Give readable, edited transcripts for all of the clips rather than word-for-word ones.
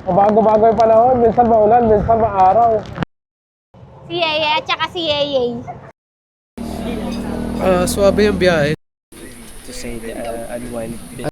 Bago-bago yung panahon, minsan maulan, minsan maaraw. Si Yeye at saka si Yeye. Suwabe yung biyahe. To say the unwind bit.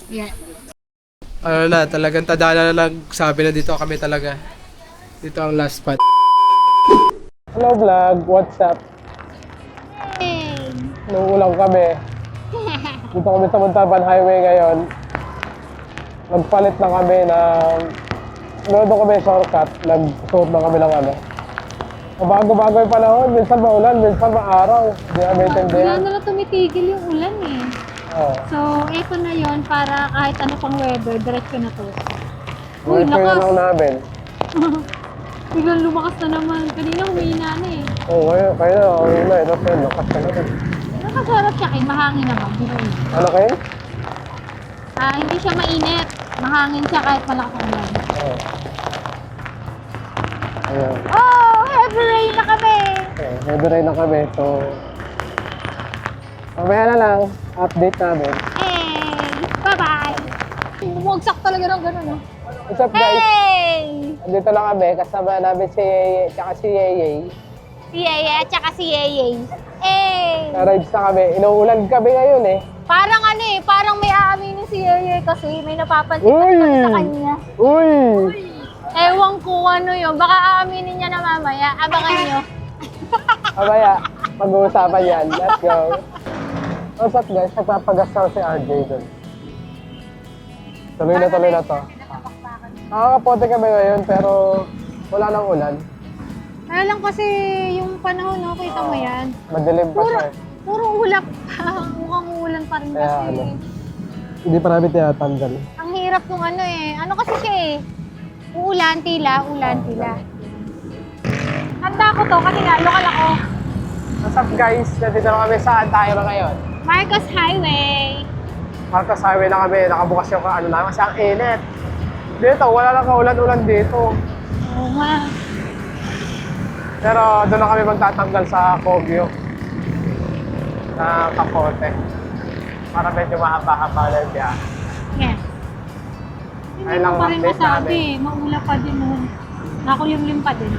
Yeah. Ano na, talagang tadala na nagsabi na dito kami talaga. Dito ang last spot. Hello vlog, what's up? Hey. Nung ulang kami, dito kami sa Montalban Highway ngayon. Nagpalit na kami ng... Doon kami shortcut, nag-suot na kami ng ano. Bago-bago yung panahon, minsan maulan, minsan maaraw. Hindi kami Wala intindihan. na lang tumitigil yung ulan eh. Oo. So, eto na yon para kahit ano pang weather, diretso na to. Uy, Diretso na lakas! lang namin. Biglang lumakas na naman. Kanina humihina na eh. Oo, kaya na, okay na. Ito sa'yo, lakas ka naman. Nakasarap siya kay mahangin naman. Binuin. Ano kayo? Hindi siya mainit. Mahangin siya kahit malakas ang ulan. Oo. Ayan. Oh! Heavy rain na kami! Okay, heavy rain na kami. So, mamaya na lang, update namin. Hey! Bye-bye! Bumagsak talaga ng gano'n, no? What's up guys? Hey! Andito lang kami, kasama namin si Yeye, tsaka si Yeye. Si Yeye at saka si Yeye. Hey! Na-rides na kami. Inuulan kami ngayon eh. Parang ano eh, parang may aaminin si Yeye kasi may napapansin Uy! kami sa kanya. Uy! Ewan ko ano yun, baka aaminin niya na mamaya. Abangan nyo. Mamaya, pag-uusapan yan. Let's go. What's up guys? Nagpapagasal si RJ dun. Tuloy na to. Nakakapote kami ngayon pero wala nang ulan. Kaya lang kasi yung panahon, no, kita mo yan. Madilim pa siya eh. Puro ulap pa. Mukhang ulan pa rin Kaya kasi. ano. Hindi pa namin tinatanggal. Ang hirap kung ano eh. Ano kasi siya eh. Uulan, tila, ulan, tila. Handa ko to kasi nga, lokal ako. What's up guys? Nandito na kami. Saan tayo na ngayon? Marcos Highway. Marcos Highway na kami. Nakabukas yung ano namin kasi ang init. Dito, wala nang kaulan-ulan dito. Oo nga. Pero doon na kami magtatanggal sa Kogyo. Na kapote. Para medyo mahaba-haba na yung biyahe. Yes. Hindi Ayun lang mo pa rin ang update masabi. Maulap pa din nun. Nakulimlim pa din.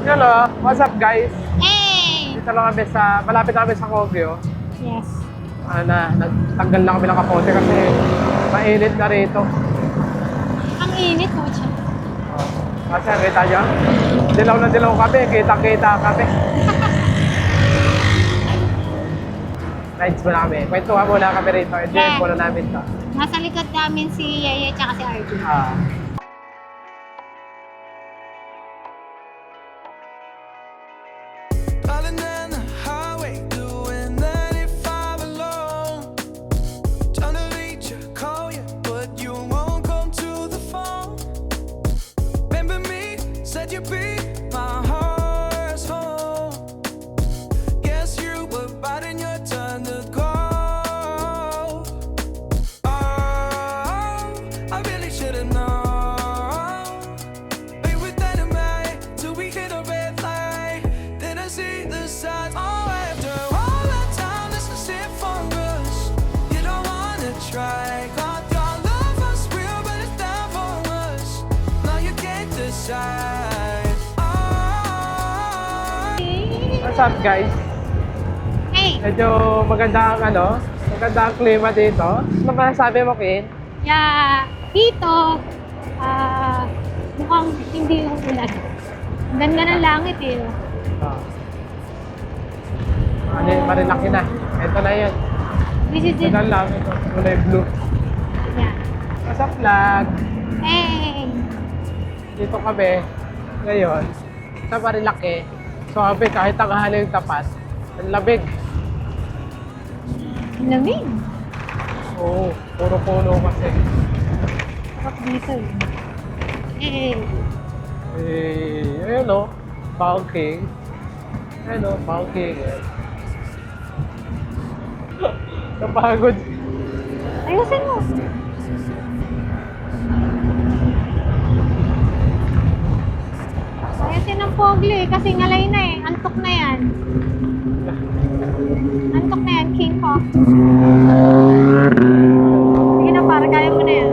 Hello, what's up guys? Hey! Dito lang kami sa, malapit na kami sa Kogyo. Yes. Nagtanggal na kami ng kapote kasi mainit na rito. Ang init po siya. Kasi kita nyo, dilaw na dilaw kami, kita-kita kami. Rides muna kami. Kwentuhan muna kami rito. Enjoy Yeah. muna namin to. Nasa likod namin si Yeye at si RJ. Driving down the highway, doing 95 alone. Trying to reach you, call you, but you won't come to the phone. Remember me, said you'd be my heart's home. Guess you were biding your turn to go. Oh, I really should've known. We were dynamite till we hit a red light. Then I see the signs. Oh, after all that time, this is it for us. You don't wanna try. Got your love was real, but it's down for us. Now you can't decide. Oh. What's up guys? Hey! Medyo maganda ang maganda ang klima dito. Ano ba sabi mo, Kin? Yeah, dito, mukhang hindi yung ulan. Ang ganda ng langit eh. Marilaki na. Ito na yun. This is it. Ito lang. Ito. Kulay blue. Yeah. What's up vlog? Hey! Dito kami ngayon sa Marilaki. So sabi kahit tanghali yung tapat, ang labig. Lamig. Oo, puro puno kasi. Sarap dito eh. Hey! Ayun o, Bangking. Ayun o, Bangking. Napagod. Ayusin mo. Ayusin ang Pogli kasi ngalay na eh. Antok na yan. Antok na yan, King Kong. Sige na, para kaya mo na yan.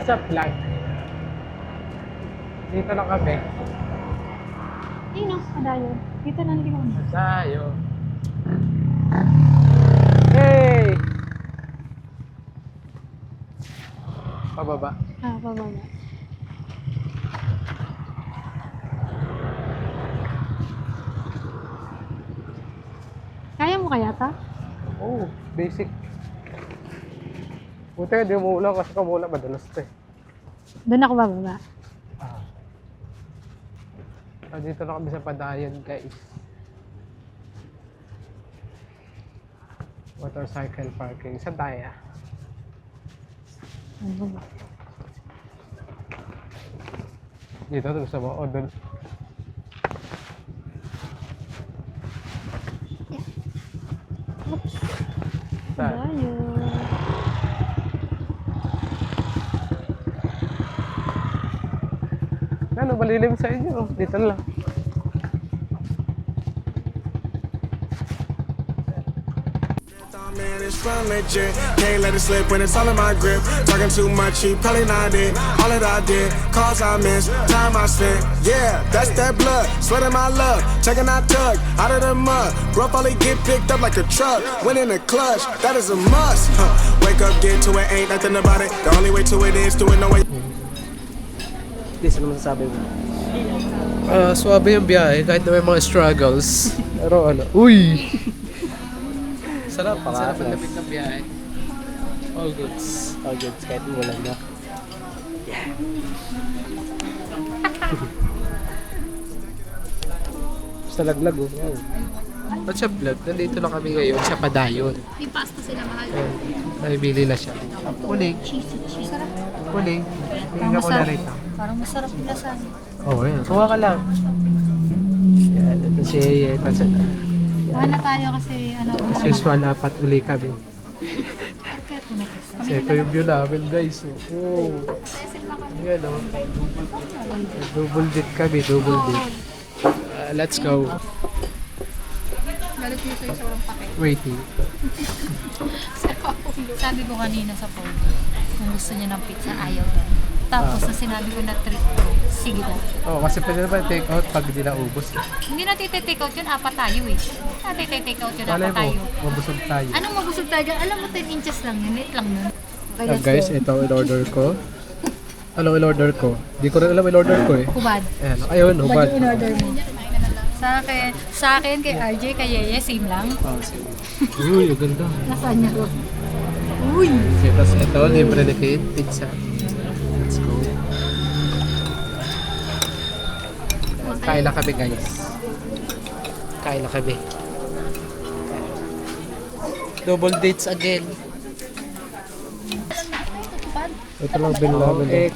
What's up, vlog? Dito lang kami. Ayun o, padayon. Dito lang din ako. Tayo. Hey! Pababa. Pababa. Kaya mo kaya ta? Oh, basic. Buti di umuulan kasi kung umuulan madalas to eh. Doon ako bababa. Dito na kami sa Padayon, guys. Motorcycle parking. Saan tayo? Dito, gusto mo? O, doon. Saan? Padayon. Ano, malilim sa inyo. Dito lang. Man, it's fun legit. Can't let it slip when it's all in my grip. Talking too much, he probably not it. All that I did, calls I missed, time I spent. Yeah, that's that blood, sweating my love. Checking out tug, out of the mud. Rough only get picked up like a truck. Went in the clutch, that is a must. Wake up, get to it, ain't nothing about it. The only way to it is do it no way. Please, ano masasabi mo? Suwabe yung biyahe kahit na may mga struggles. Pero ano, uy! Sarap, sarap ang labig ng biyahe. All goods. All good, kahit wala na. Sa laglag, oh. Wow. At sa vlog, nandito lang kami ngayon sa Padayon. May pasta sila mahal. Ayan, nabibili na siya. Kuling. Sarap. Kuling. Tingnan ko na rito. Parang masarap yung lasan. Oo, yan. Kuha ka lang. Yan, ito si... Kuha na tayo kasi ano. As usual, apat uli kami. Kasi ito yung view namin, guys. Oh. Yan, oh. Double date kami, double date. Let's go. Galit nito yung sobrang pakit. Waiting. Sabi ko kanina sa phone, kung gusto niya ng pizza, ayaw daw. Tapos na sinabi ko na treat ko, sige daw. Oo, kasi pwede naman take out pag hindi na ubos. Hindi na take out yun, apat tayo eh. Take out yun, Malay apat mo, tayo. mabusog tayo. Anong mabusog tayo dyan? Alam mo 10 inches lang yun, liit lang nun. Okay, Ah, let's guys, go. ito in-order ko. Anong in-order ko? Di ko rin alam in-order ko eh. Hubad. Ayan, ayun, Hubad hubad. yung in-order mo. Sa akin, kay RJ, kay Yeye, same lang. Uy, ang ganda. Nasaan niya ko? Uy! Okay, tapos ito, libre ni Kate, pizza. Let's go. Kain na kami, guys. Kain na kami. Double dates again. Ito lang binlaban eh.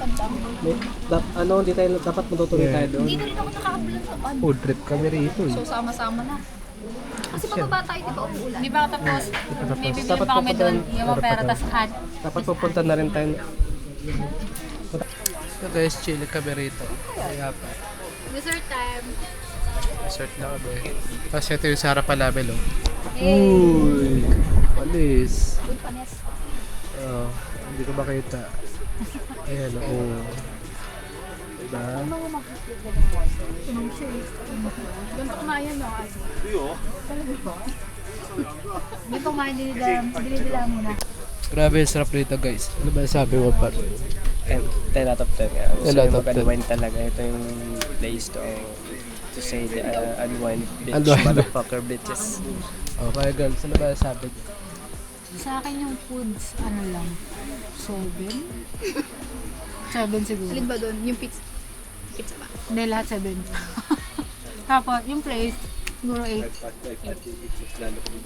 Ano, hindi tayo, dapat matutuloy tayo doon. Hindi na rin ako nakakabulan sa pan. Food trip kami rito eh. So, sama-sama na. Kasi pababa tayo, di ba umuulan? Di ba tapos, tapos. may bibili Dapat pa kami doon, pupuntahan- yung mga pera, tas ad. Dapat pupunta na rin tayo. So guys, chill kami rito. Kaya pa. Dessert time. Resort na kami. Tapos ito yung sa harapan namin, oh. Hey! Uy! Palis. Good panes. Oh, hindi ko makita. Ayan, oh. Diba? Ganito kumain no? Dito kumain, dinidala mo na. Grabe, sarap rito guys. Ano ba sabi mo pa? 10 out of 10. 10 out of 10. Unwind talaga. Ito yung place to say the unwind bitch, Unwind. motherfucker bitches. Okay girls, ano ba sabi? Sa akin yung foods, ano lang, 7? 7 siguro. Alin ba doon? Yung pizza? Pizza ba? Hindi, lahat 7. Tapos, yung place, siguro 8.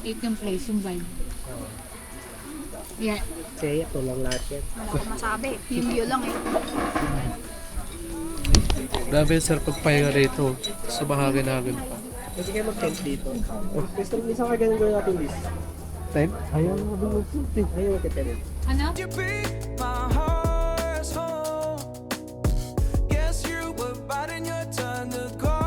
8 yung place, yung vibe. Yeah. Say, ito lang lahat yan. Wala ko masabi. Yung view lang eh. Grabe, sarap pagpahinga rito. Sumahagin-hagin pa. Kasi kayo mag-tent dito. Isang ka ganun gawin natin this. Time? Ayaw na Ayaw mag-tent. Ano? You beat my heart's home. Guess you were biting your tongue to go.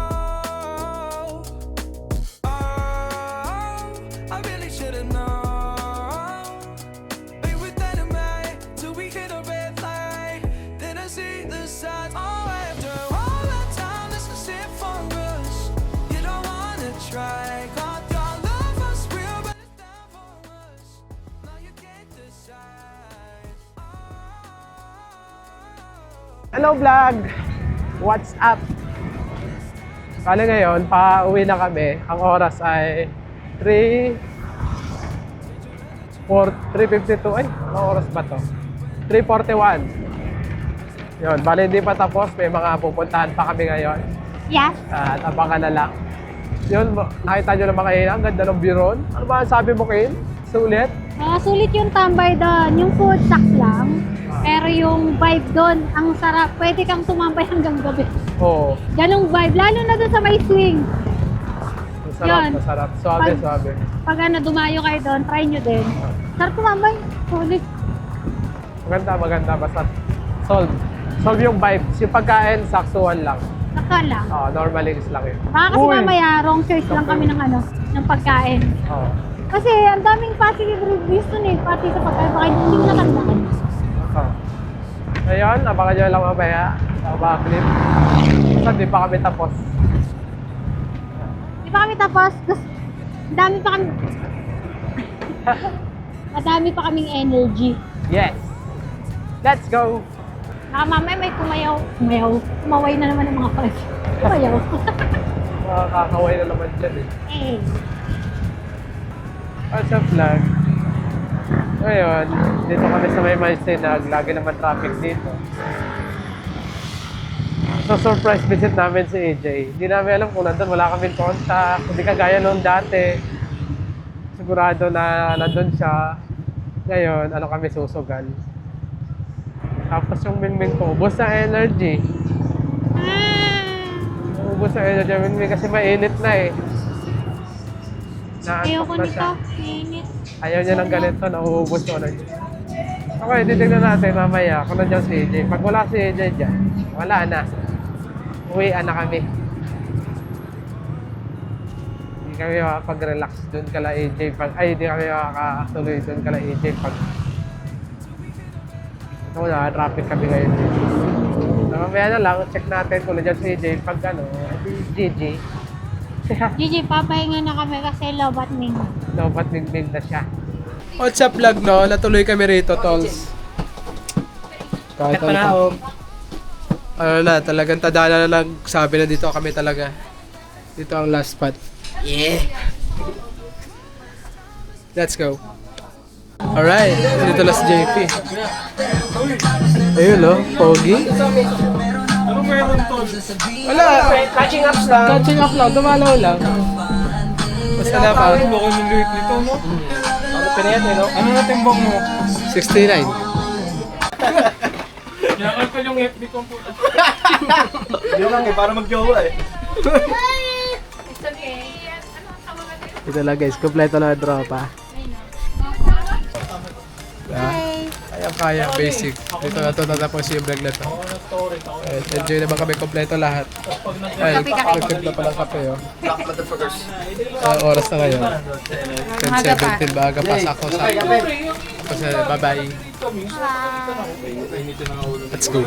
Oh, I really should've known. We were dynamite till we hit a red light. Hello vlog! What's up? Kali ngayon, pa-uwi na kami. Ang oras ay 3:52. Ay, anong oras ba to? 3:41. Yun, bali hindi pa tapos. May mga pupuntahan pa kami ngayon. Yes. At abangan na lang. Yun, nakita nyo naman kayo, ang ganda ng biron. Ano ba ang sabi mo, Kim? Sulit? Sulit yung tambay doon. Yung food trucks lang. Pero yung vibe doon, ang sarap. Pwede kang tumambay hanggang gabi. Oo. Ganong vibe. Lalo na doon sa may swing. Masarap, Yun. masarap. Suabe, Pag- suabe. Pag dumayo kayo doon, try nyo din. Sarap tumambay. Sulit. Maganda, maganda. Basta solve. Solve yung vibes. Yung pagkain, saksuhan lang. Saka lang. Normally is lang yun. Baka kasi Uy! mamaya, wrong choice lang kami ng ng pagkain. Oo. Kasi ang daming positive reviews dun eh. Pati sa pagkain. Baka hindi mo natandaan. Oo. Ngayon, abangan nyo lang mamaya. Sa mga clip. Basta di pa kami tapos. Di pa kami tapos. Dami pa kami... Madami pa kaming energy. Yes! Let's go! Baka mamaya may kumaway na naman ng mga fans. Kumayaw. Makakaway na naman dyan eh. Eh. What's up vlog? Ngayon, dito kami sa may Maysinag. Lagi naman traffic dito. So surprise visit namin si AJ. Hindi namin alam kung nandun, wala kaming contact. Hindi kagaya noon dati. Sigurado na nandun siya. Ngayon, ano kami susugal. Tapos yung Mingming ko, ubos na energy. Ubos na energy yung Mingming kasi mainit na eh. Ayoko Naantok na nito. siya. Mainit. Ayaw niya ng ganito, nauubos yung energy. Okay, titignan natin mamaya kung nandiyan si AJ. Pag wala si AJ dyan, wala na. Uwian na kami. Hindi kami makapag-relax dun kala AJ. Hindi kami makakatuloy dun kala AJ pag ito na, traffic kami ngayon. So, mamaya na lang, check natin kung nandiyan si AJ. Pag GG. Gigi, papahinga na kami kasi lobat ming. Dapat big na siya. What's up vlog no? Natuloy kami rito, tolls. Kahit ano. Ano na, talagang tadala na lang. Sabi na dito kami talaga. Dito ang last spot. Yeah! Let's go. Alright, dito last JP. Ayun no, pogi. Wala. Catching up lang. Catching up lang, dumalaw lang. Basta na pa. Bakit yung liit nito mo? Ano pinayat eh no? Ano na timbang mo? 69. Kinakal ko yung FB ko po. Yun lang eh, para mag-jowa eh. Ito lang guys, kompleto na dropa. Kaya, basic. Dito na ito natapos yung vlog na ito. Enjoy naman kami kompleto lahat. Ay, nagtimpla pa ng kape oh. Oras na ngayon. 10:17, baga pa, sakto. Kasi bye-bye. Let's go.